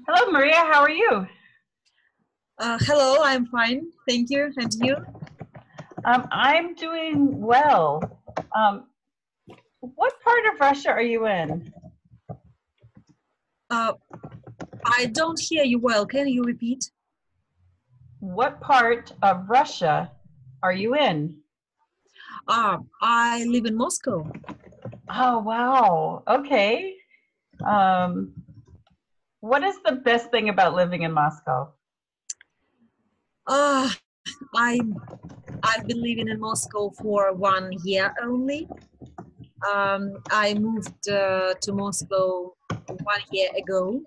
Hello, Maria. How are you? Hello, I'm fine. Thank you. And you? I'm doing well. Um, what part of Russia are you in? Uh, I don't hear you well. Can you repeat? What part of Russia are you in? I live in Moscow. Oh, wow. Okay. Um, what is the best thing about living in Moscow? Uh, I I've been living in Moscow for 1 year only. I moved to Moscow 1 year ago,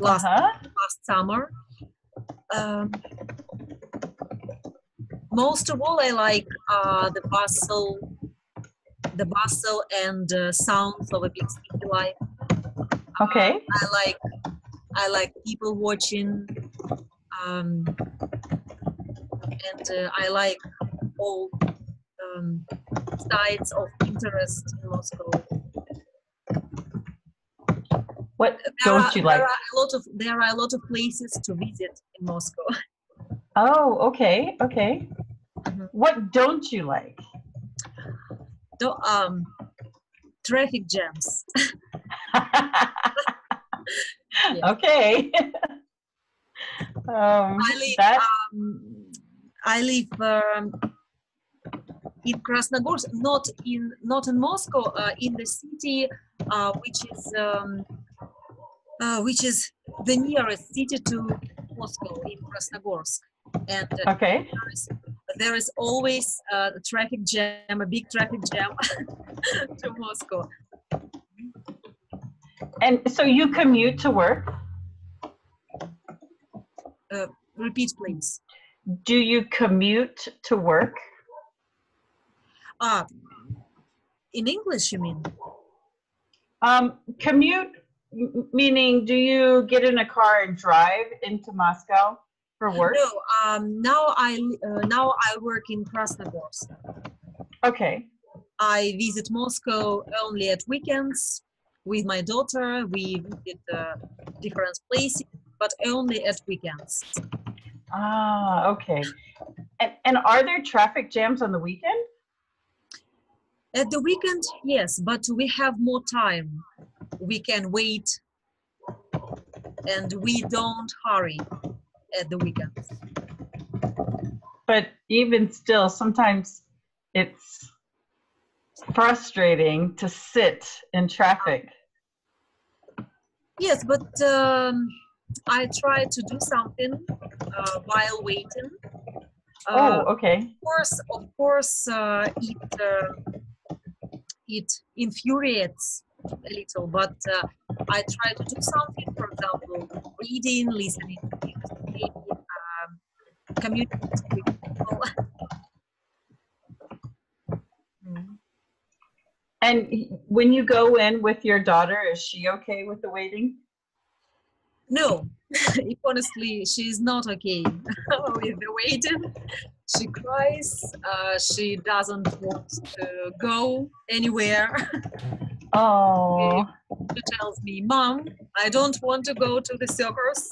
last Uh-huh. last summer. Um, Most of all, I like the bustle and sounds of a big city life. Okay. I like people watching, um, and I like all um, sides of interest in Moscow. What There are don't you there like? are a lot of there are a lot of places to visit in Moscow. Oh, okay. Okay. Mhm. What don't you like? So, traffic jams. Yeah, Okay. I live That, um, I live in Krasnogorsk, not in Moscow, in the city which is the nearest city to Moscow, in Krasnogorsk, and okay. there is always a traffic jam, a big traffic jam to Moscow. And so you commute to work? Repeat, please. Do you commute to work? Ah, in English, you mean? Commute meaning do you get in a car and drive into Moscow for work? No. Now I work in Krasnogorsk. Okay. I visit Moscow only at weekends with my daughter. We visit different places, but only at weekends. Ah, okay. And are there traffic jams on the weekend? At the weekend, yes, but we have more time. We can wait and we don't hurry at the weekends. But even still, sometimes it's frustrating to sit in traffic. Yes, but I try to do something while waiting. Oh, Of okay. course, it infuriates a little, but I try to do something. For example, reading, listening to music, maybe communicating with people. Mm. And when you go in with your daughter, is she okay with the waiting? No, honestly, she's not okay with the waiting. She cries. She doesn't want to go anywhere. She Oh, she tells me, "Mom, I don't want to go to the circus.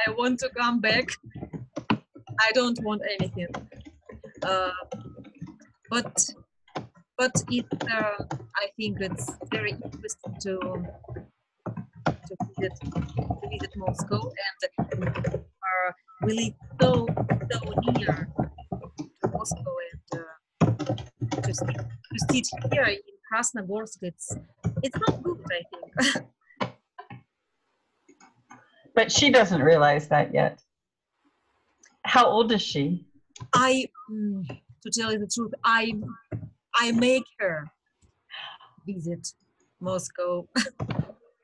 I want to come back. I don't want anything." Uh, but I think it's very interesting to visit Moscow, and we live so near to Moscow, and to sit here in Krasnogorsk, it's not good, I think. but she doesn't realize that yet. How old is she? I to tell you the truth, I make her visit Moscow.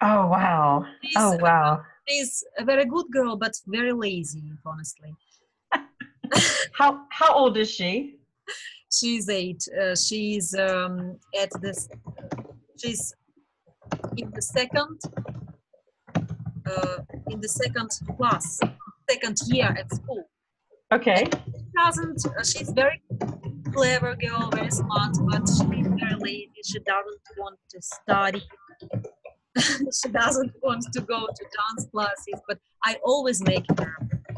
Oh, wow. she's Oh, wow. she's a very good girl, but very lazy, honestly. How old is she? She's 8. At this. She's in the second uh, in the second class, second year at school. And Okay. she's very clever girl, very smart, but she's very lazy. She doesn't want to study. She doesn't want to go to dance classes, but I always make her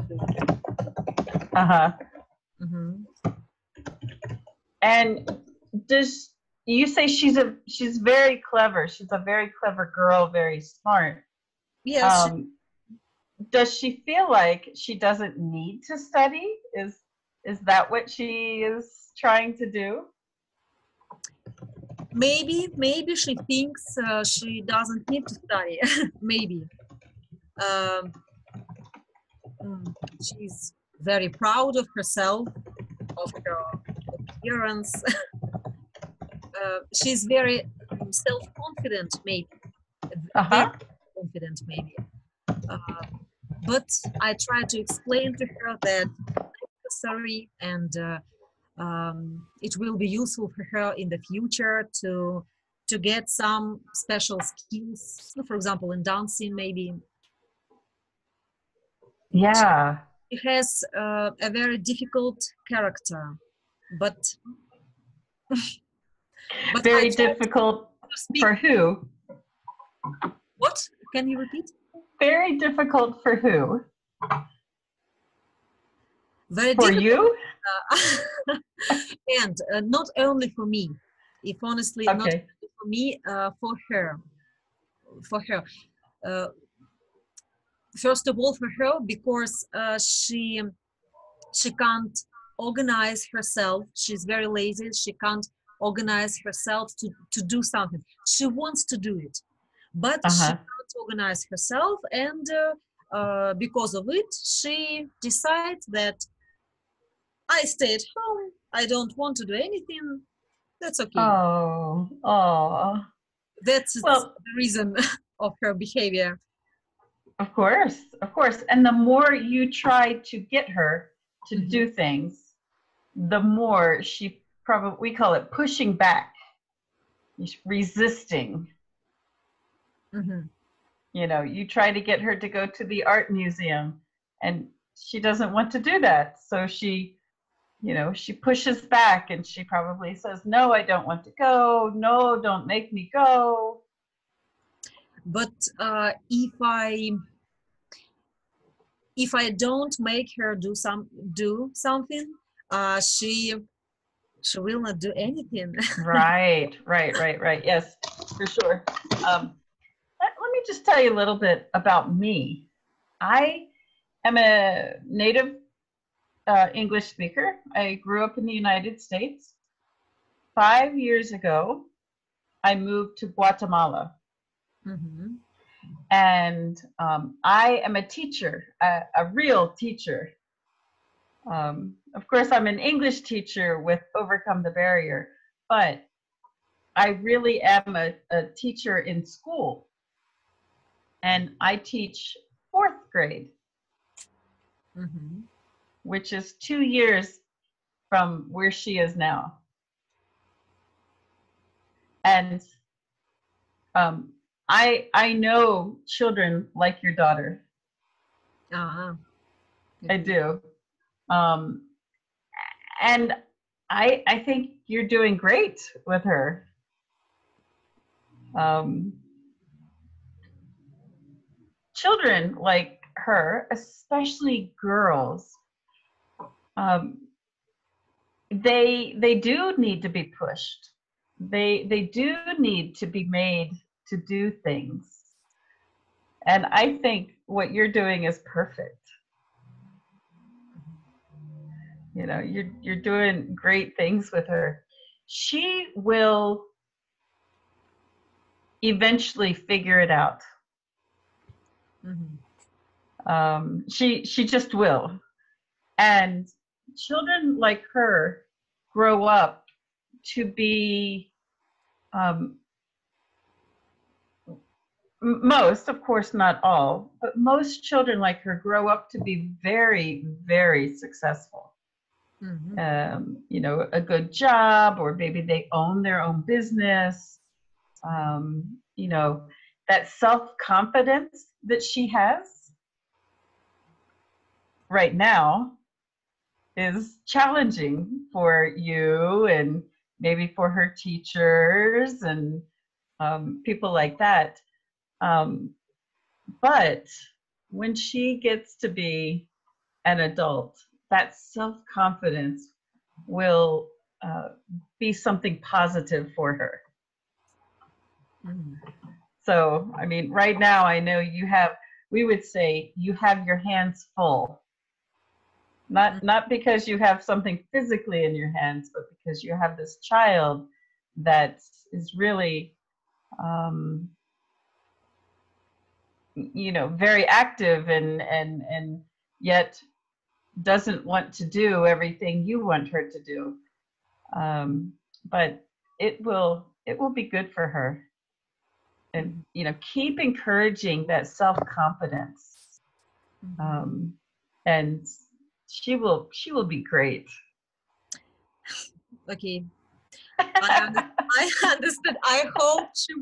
do it. Uh-huh. Mhm. And does you say she's very clever. She's a very clever girl, very smart. Yes, Um, does she feel like she doesn't need to study? Is that what she is trying to do? maybe she thinks she doesn't need to study. Maybe. Um, she's very proud of herself, of her appearance. She's very self-confident, maybe. Very Uh-huh. confident, maybe. But I try to explain to her that it's necessary and it will be useful for her in the future to get some special skills, for example, in dancing, maybe. Yeah. She has a very difficult character, but I Very try difficult to speak. for who? What? Can you repeat? Very difficult for who? Very For difficult. you? And not only for me, if honestly, not Okay. only for me, for her. For her. First of all, for her, because she can't organize herself. She's very lazy. She can't organize herself to do something. She wants to do it, but she Uh-huh. can't organize herself, and because of it, she decides that I stay at home. I don't want to do anything. That's okay. Oh, oh. That's the Well, reason of her behavior. of course, of course. And the more you try to get her to do things, the more she probably, we call it pushing back, resisting. Mhm. You know, you try to get her to go to the art museum and she doesn't want to do that. So she pushes back and she probably says, no, I don't want to go. No, don't make me go. But if I don't make her do something, she will not do anything. Right. Yes, for sure. Let me just tell you a little bit about me. I am a native English speaker. I grew up in the United States. 5 years ago, I moved to Guatemala. Mhm. And I am a teacher, a real teacher. Of course, I'm an English teacher with Overcome the Barrier, but I really am a teacher in school. And I teach fourth grade, Mhm. which is 2 years from where she is now. And um, I know children like your daughter. Uh-huh. I do. Um, and I think you're doing great with her. Um, children like her, especially girls, um, they do need to be pushed. They do need to be made to do things. And I think what you're doing is perfect. You know, you're doing great things with her. She will eventually figure it out. Mhm. She just will. And children like her grow up to be um, most, of course, not all, but most children like her grow up to be very, very successful. Mhm. A good job, or maybe they own their own business. You know, that self-confidence that she has right now is challenging for you and maybe for her teachers and people like that. Um, but when she gets to be an adult, that self-confidence will be something positive for her. So, I mean, right now, I know we would say you have your hands full. Not because you have something physically in your hands, but because you have this child that is really, very active and yet doesn't want to do everything you want her to do. But it will be good for her. And, keep encouraging that self-confidence. And she will be great. Okay. I understood. I hope she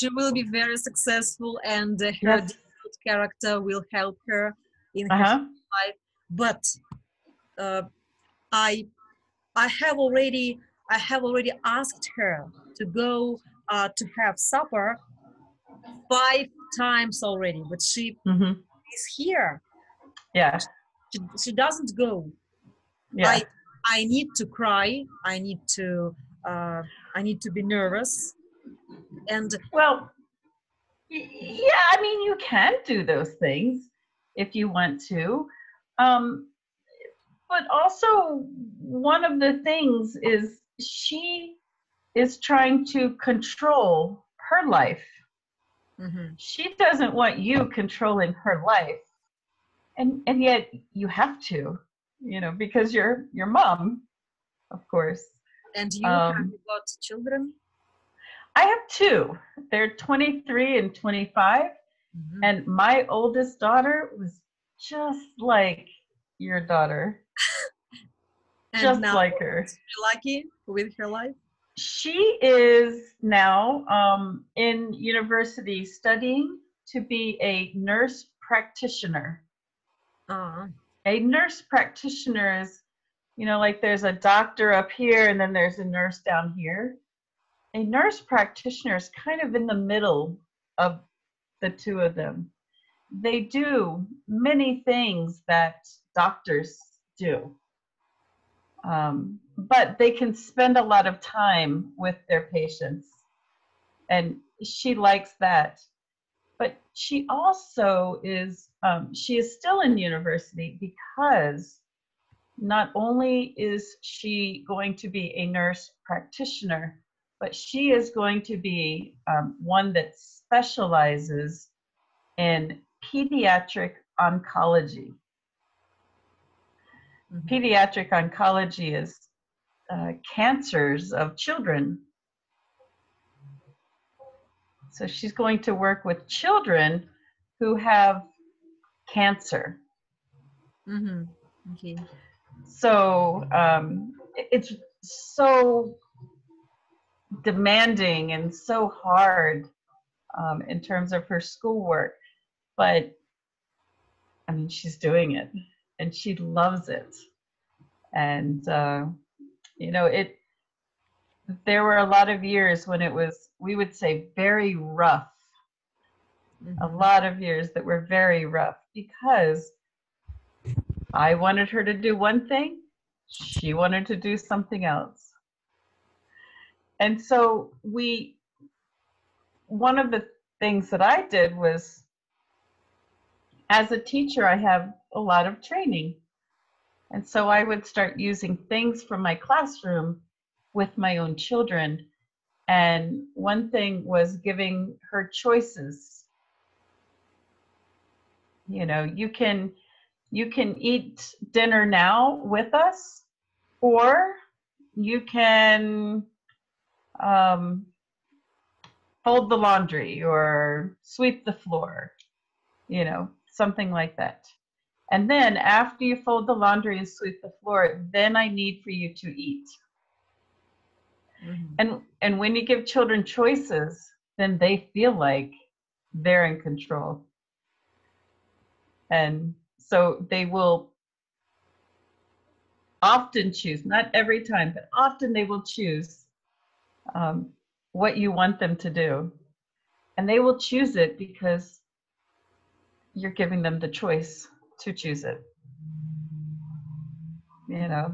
will be very successful, and her Yes. difficult character will help her in her life. But I have already asked her to go to have supper 5 times already, but she is here. Yeah. She doesn't go. Yeah. I need to cry. I need to be nervous. And well, yeah, I mean, you can do those things if you want to. But also, one of the things is she is trying to control her life. She doesn't want you controlling her life. And yet you have to, because you're your mom, of course. And you have got children? I have 2. They're 23 and 25. And my oldest daughter was just like your daughter. Just like her. Is she lucky with her life? She is now in university studying to be a nurse practitioner. A nurse practitioner is, like there's a doctor up here and then there's a nurse down here. A nurse practitioner is kind of in the middle of the two of them. They do many things that doctors do, but they can spend a lot of time with their patients, and she likes that. But she also is, she is still in university because not only is she going to be a nurse practitioner, but she is going to be one that specializes in pediatric oncology. Pediatric oncology is cancers of children. So she's going to work with children who have cancer. Okay. So it's so demanding and so hard in terms of her schoolwork, but I mean, she's doing it and she loves it. And there were a lot of years when it was, we would say, very rough. A lot of years that were very rough because I wanted her to do one thing, she wanted to do something else. And so one of the things that I did was, as a teacher, I have a lot of training. And so I would start using things from my classroom with my own children. And one thing was giving her choices. You can eat dinner now with us, or you can fold the laundry or sweep the floor, something like that. And then after you fold the laundry and sweep the floor, then I need for you to eat. And when you give children choices, then they feel like they're in control. And so they will often choose, not every time, but often they will choose what you want them to do. and they will choose it because you're giving them the choice to choose it. You know,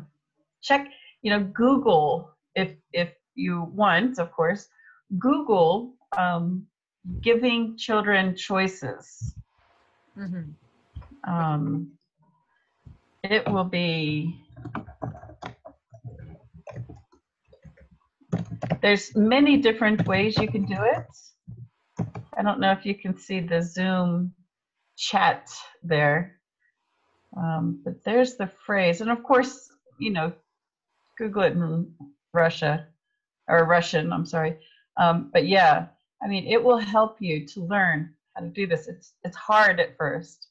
check, you know, Google, if you want, of course, Google giving children choices. It will be, there's many different ways you can do it. I don't know if you can see the Zoom chat there, but there's the phrase. And of course, you know, Google it in Russian, I'm sorry. But yeah, I mean, it will help you to learn how to do this. It's hard at first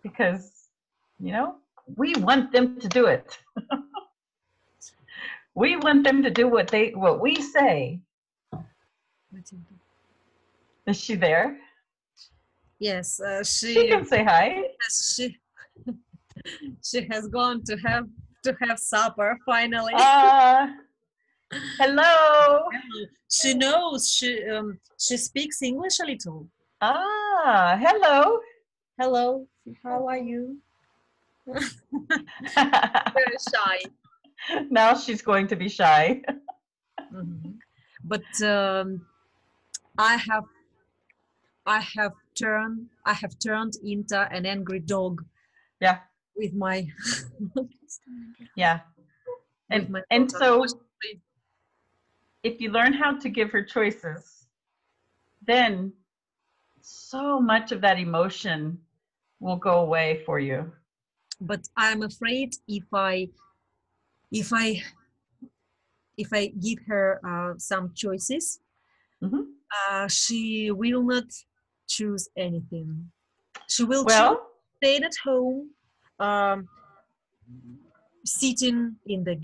because, you know, we want them to do it. We want them to do what we say. Is she there? Yes, She can say hi. She has gone to have supper finally. Hello. She knows. She speaks English a little. Hello. Hello. How are you? Very shy. Now she's going to be shy. But I have turned into an angry dog. Yeah. With my and so if you learn how to give her choices, then so much of that emotion will go away for you. But I'm afraid if I give her some choices, she will not choose anything. She will choose staying at home, sitting in the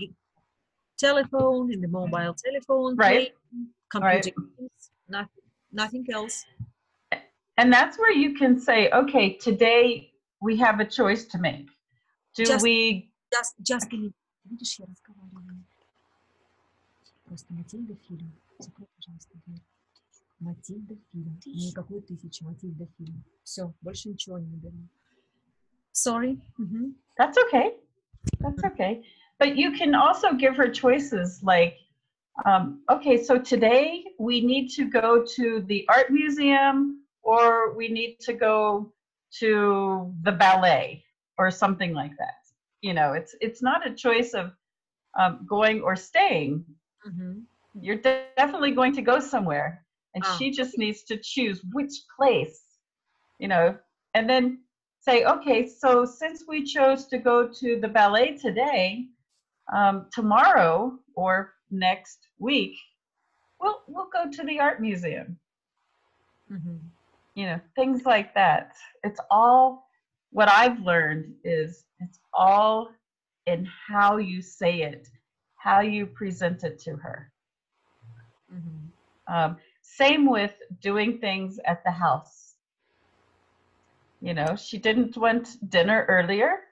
telephone, in the mobile telephone, right? Computer games, nothing else. And that's where you can say, okay, today we have a choice to make. Just a minute. Видишь, я разговариваю. Просто Матильда фильм. Закрой, пожалуйста, дверь. Матильда фильм. Никакой тысячи. Матильда фильм. Все, больше ничего не наберу. Sorry. That's okay. That's okay. But you can also give her choices like, okay, so today we need to go to the art museum or we need to go to the ballet or something like that. You know, it's not a choice of going or staying. You're definitely going to go somewhere, and she just needs to choose which place, you know, and then say, okay, so since we chose to go to the ballet today, tomorrow or next week, we'll go to the art museum. You know, things like that. It's all, what I've learned is it's all in how you say it, how you present it to her. Same with doing things at the house. You know, she didn't want dinner earlier.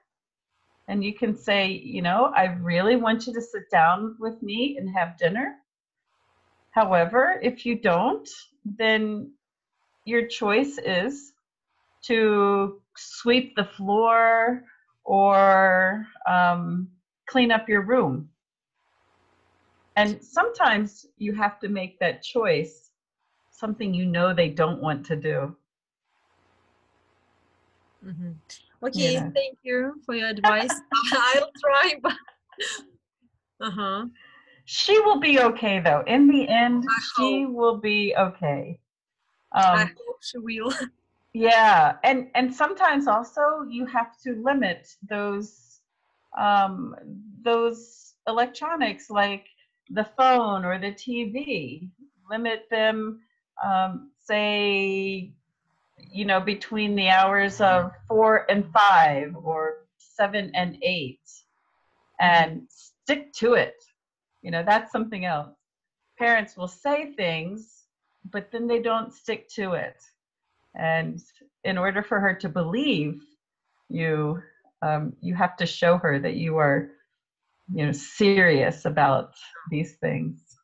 And you can say, you know, I really want you to sit down with me and have dinner. However, if you don't, then your choice is to sweep the floor or clean up your room. And sometimes you have to make that choice, something you know they don't want to do. Okay, you know. Thank you for your advice. I'll try, but she will be okay though. In the end, she will be okay. I hope she will. Yeah, and sometimes also you have to limit those electronics like the phone or the TV. Limit them, say, you know, between the hours of 4 and 5 or 7 and 8, and stick to it. You know, that's something else. Parents will say things, but then they don't stick to it. And in order for her to believe you, you have to show her that you are, you know, serious about these things.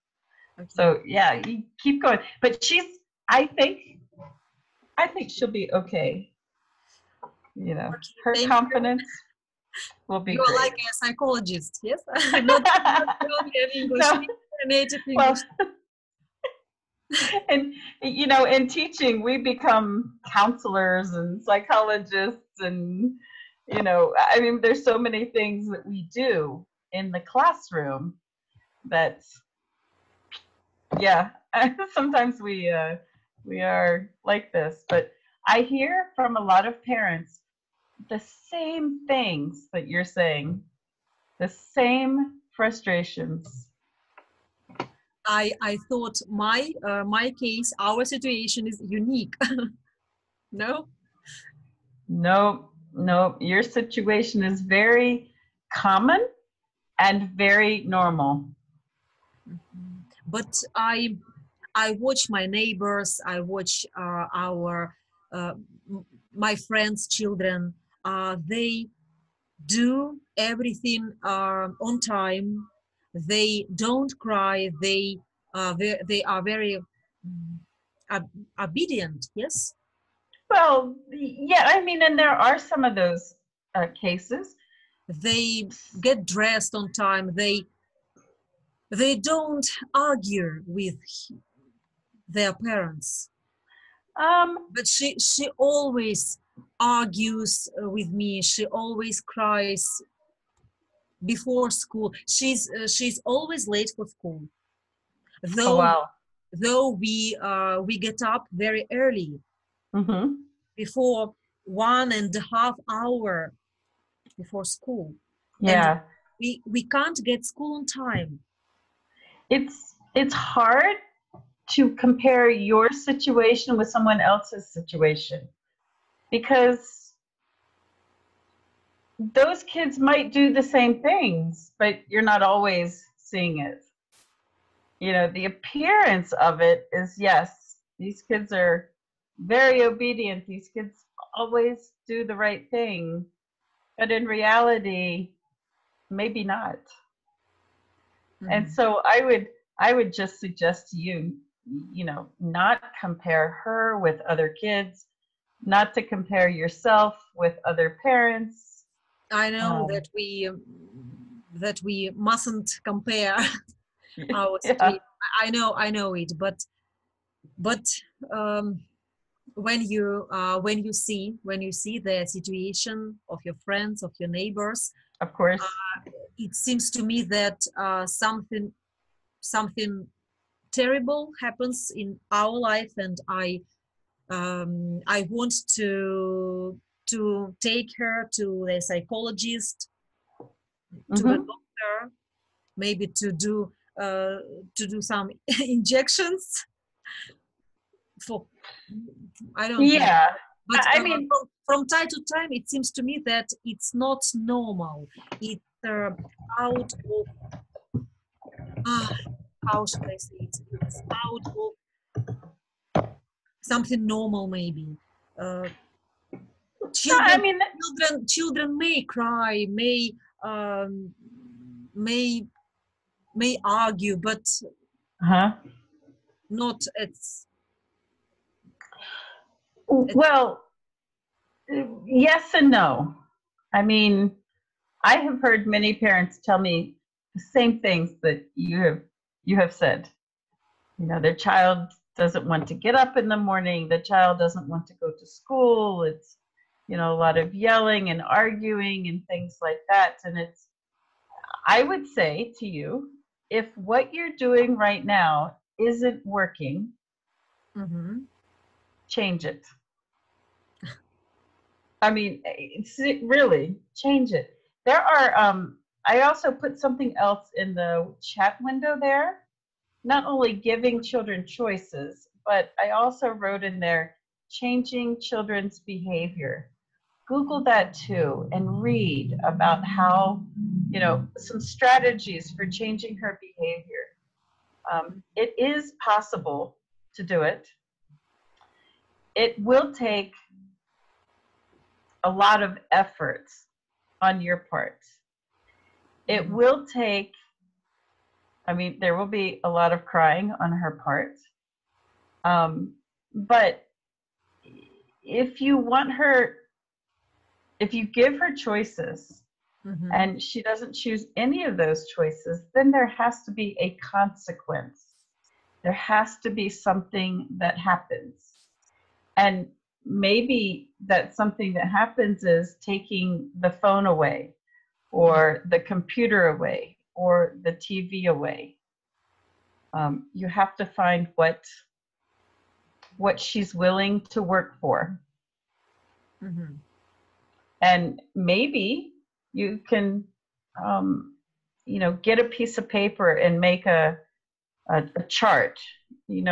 Okay. So yeah, you keep going. But I think I think she'll be okay. You know, Okay, her thank you. confidence will be You're great. like a psychologist, yes? Not only an English No, teacher, a native well, English. and you know, in teaching, we become counselors and psychologists, and you know, I mean, there's so many things that we do in the classroom that, yeah, sometimes we are like this. But I hear from a lot of parents the same things that you're saying, the same frustrations. I thought my case, our situation is unique. No? No, no, your situation is very common and very normal. But I watch my neighbors, I watch our uh, my friends' children. They do everything on time. They don't cry. They are very obedient. Yes, Well, yeah, I mean, and there are some of those cases. they get dressed on time. They don't argue with their parents. Um, But she always argues with me. She always cries before school. She's always late for school. oh, Though wow. we get up very early, Hmm. before 1.5 hours before school, and Yeah, we can't get school on time. it's hard to compare your situation with someone else's situation because those kids might do the same things, but you're not always seeing it. You know, the appearance of it is, yes, these kids are very obedient. These kids always do the right thing. But in reality, maybe not. And Mhm. so I would just suggest to you, you know, not compare her with other kids, not to compare yourself with other parents. I know Um, that we mustn't compare our yeah, situation. I know it, but um, when you see the situation of your friends, of your neighbors, of course. it seems to me that something terrible happens in our life, and I want to take her to a psychologist, to a Hmm. doctor, maybe uh, to do some injections for, I don't know. Yeah, But I mean, from time to time, it seems to me that it's not normal. It's out of, ah, how should I say it? It's out of something normal, maybe. Uh, I children, mean, children may cry, um, may may argue, but huh? not at. Well, yes and no. I mean, I have heard many parents tell me the same things that you have said. You know, their child doesn't want to get up in the morning, the child doesn't want to go to school. It's, you know, a lot of yelling and arguing and things like that. And it's, I would say to you, if what you're doing right now isn't working, Mhm. change it. I mean, it's really change it. There are, I also put something else in the chat window there, not only giving children choices, but I also wrote in there changing children's behavior. Google that too and read about how, you know, some strategies for changing her behavior. It is possible to do it. It will take a lot of effort on your part. It Mhm. will take, I mean, there will be a lot of crying on her part. But if you want her, if you give her choices and she doesn't choose any of those choices, then there has to be a consequence. There has to be something that happens. And maybe that something that happens is taking the phone away, or the computer away, or the TV away. You have to find what she's willing to work for. And maybe you can, get a piece of paper and make a chart. Let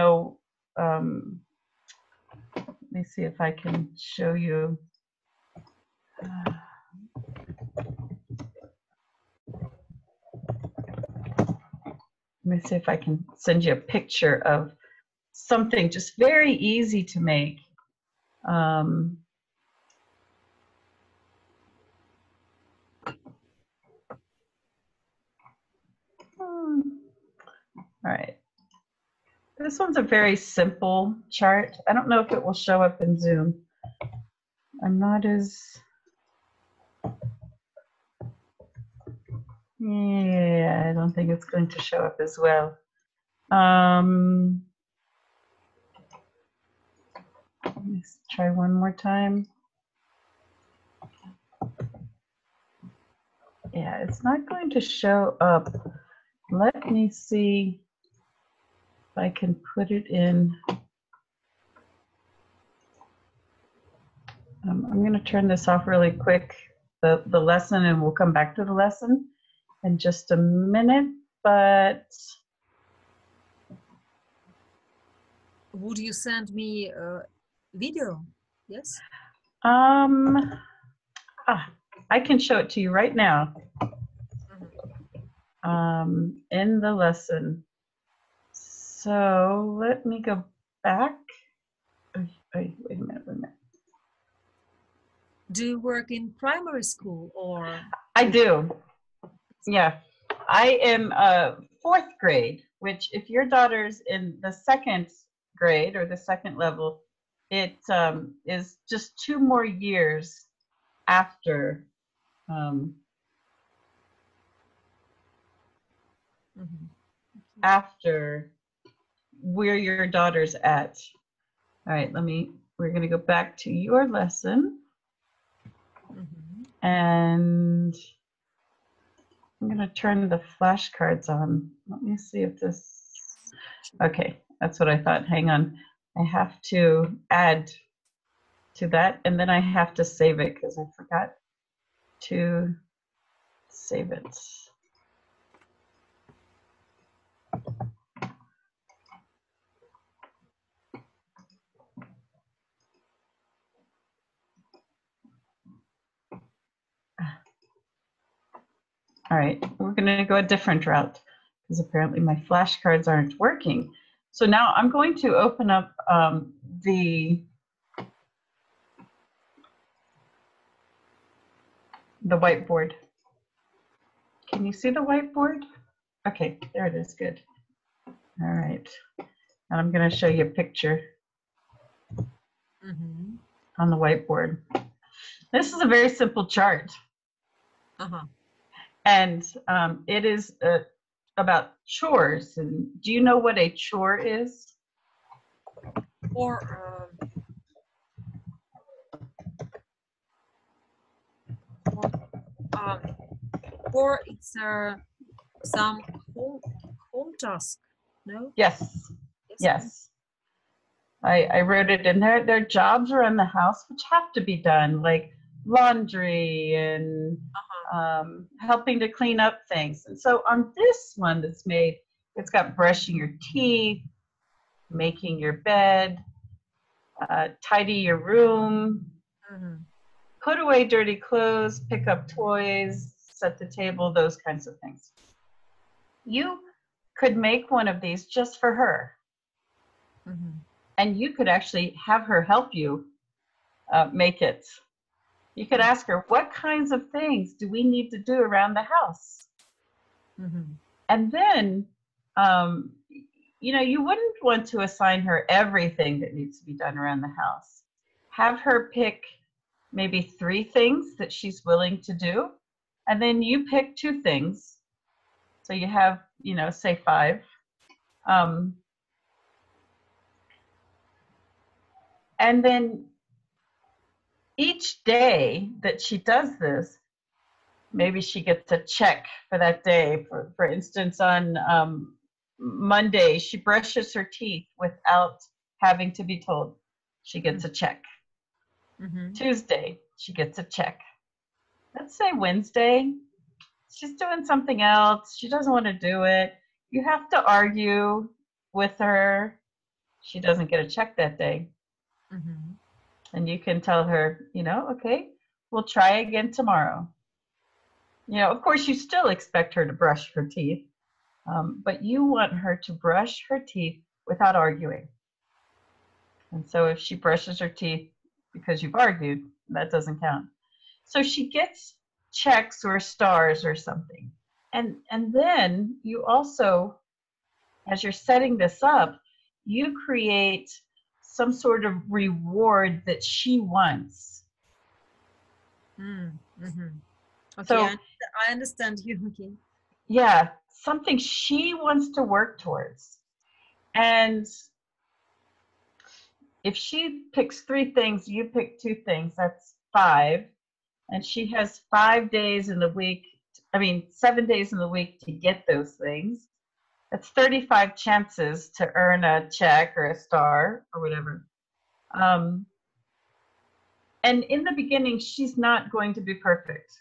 me see if I can show you. Let me see if I can send you a picture of something just very easy to make. All right. This one's a very simple chart. I don't know if it will show up in Zoom. I'm not as... Yeah, I don't think it's going to show up as well. Let's try one more time. Yeah, it's not going to show up. Let me see if I can put it in. I'm going to turn this off really quick, the lesson, and we'll come back to the lesson in just a minute, but... Would you send me a video? Yes? I can show it to you right now. In the lesson. So let me go back. Wait a minute. Do you work in primary school or? I do. Yeah. I am fourth grade, which if your daughter's in the second grade or the second level, it is just 2 more years after after where your daughter's at. All right, we're going to go back to your lesson. And I'm going to turn the flashcards on. Let me see if this, okay, that's what I thought. Hang on. I have to add to that, and then I have to save it because I forgot to save it. All right, we're going to go a different route because apparently my flashcards aren't working. So now I'm going to open up the whiteboard. Can you see the whiteboard? Okay, there it is, good. All right, and I'm going to show you a picture on the whiteboard. This is a very simple chart. And it is about chores. And do you know what a chore is? Or it's some home task, no? Yes, yes. I wrote it in there. There are jobs around the house which have to be done, like laundry and helping to clean up things. And so on this one that's made, it's got brushing your teeth, making your bed, tidy your room, put away dirty clothes, pick up toys, set the table, those kinds of things. You could make one of these just for her. And you could actually have her help you make it. You could ask her, what kinds of things do we need to do around the house? And then, you wouldn't want to assign her everything that needs to be done around the house. have her pick maybe 3 things that she's willing to do, and then you pick 2 things. So you have, say 5. And then each day that she does this, maybe she gets a check for that day. For instance, on Monday, she brushes her teeth without having to be told. She gets a check. Mm-hmm. Tuesday, she gets a check. Let's say Wednesday, she's doing something else. She doesn't want to do it. You have to argue with her. She doesn't get a check that day. Mm-hmm. And you can tell her, okay, we'll try again tomorrow. Of course, you still expect her to brush her teeth, but you want her to brush her teeth without arguing. And so if she brushes her teeth because you've argued, that doesn't count. So she gets checks or stars or something. And then you also, as you're setting this up, you create some sort of reward that she wants. Mm-hmm. Okay, So I understand you. Okay. Yeah, something she wants to work towards. And if she picks 3 things, you pick 2 things, that's 5. And she has 5 days in the week, 7 days in the week to get those things. That's 35 chances to earn a check or a star or whatever. And in the beginning, she's not going to be perfect.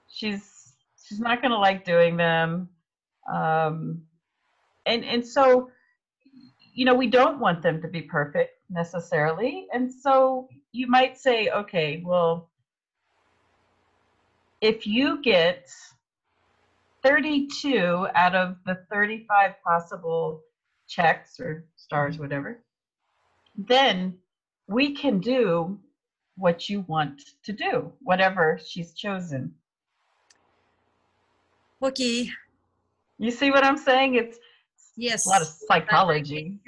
She's not going to like doing them. And so, we don't want them to be perfect necessarily. And so you might say, okay, well, if you get 32 out of the 35 possible checks or stars, whatever, then we can do what you want to do, whatever she's chosen. Okay. You see what I'm saying? It's Yes. a lot of psychology.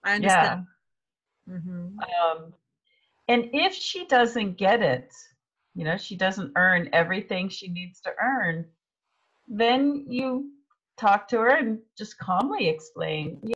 I understand. Yeah. Mm-hmm. And if she doesn't get it, she doesn't earn everything she needs to earn, then you talk to her and just calmly explain,